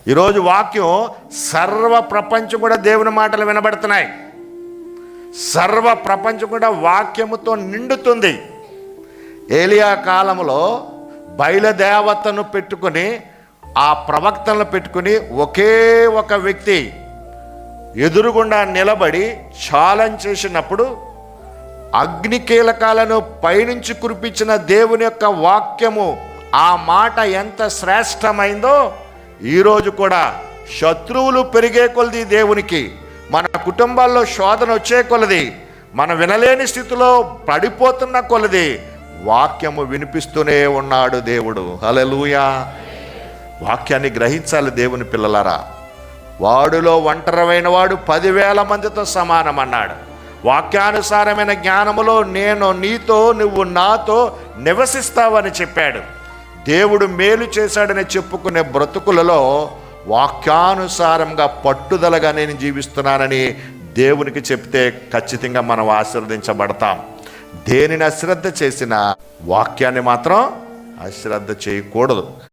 ఈరోజు వాక్యం సర్వ ప్రపంచం కూడా దేవుని మాటలు వినబడుతున్నాయి. సర్వ ప్రపంచం కూడా వాక్యముతో నిండుతుంది. ఏలియా కాలంలో బయలుదేవతను పెట్టుకుని, ఆ ప్రవక్తలను పెట్టుకుని ఒకే ఒక వ్యక్తి ఎదురుగుండా నిలబడి ఛాలెంజ్ చేసినప్పుడు అగ్ని కీలకాలను పైనుంచి కురిపించిన దేవుని యొక్క వాక్యము, ఆ మాట ఎంత శ్రేష్టమైందో ఈరోజు కూడా శత్రువులు పెరిగే కొలది దేవునికి, మన కుటుంబాల్లో శోధన వచ్చే కొలది, మనం వినలేని స్థితిలో పడిపోతున్న కొలది వాక్యము వినిపిస్తూనే ఉన్నాడు దేవుడు. హల్లెలూయా. వాక్యాన్ని గ్రహించాలి దేవుని పిల్లలారా. వాడులో ఒంటరివైన వాడు 10,000 మందితో సమానం అన్నాడు. వాక్యానుసారమైన జ్ఞానములో నేను నీతో, నువ్వు నాతో నివసిస్తావని చెప్పాడు. దేవుడు మేలు చేశాడని చెప్పుకునే బ్రతుకులలో వాక్యానుసారంగా పట్టుదలగా నేను జీవిస్తున్నానని దేవునికి చెప్తే ఖచ్చితంగా మనం ఆశీర్వదించబడతాం. దేనిని అశ్రద్ధ చేసినా వాక్యాన్ని మాత్రం అశ్రద్ధ చేయకూడదు.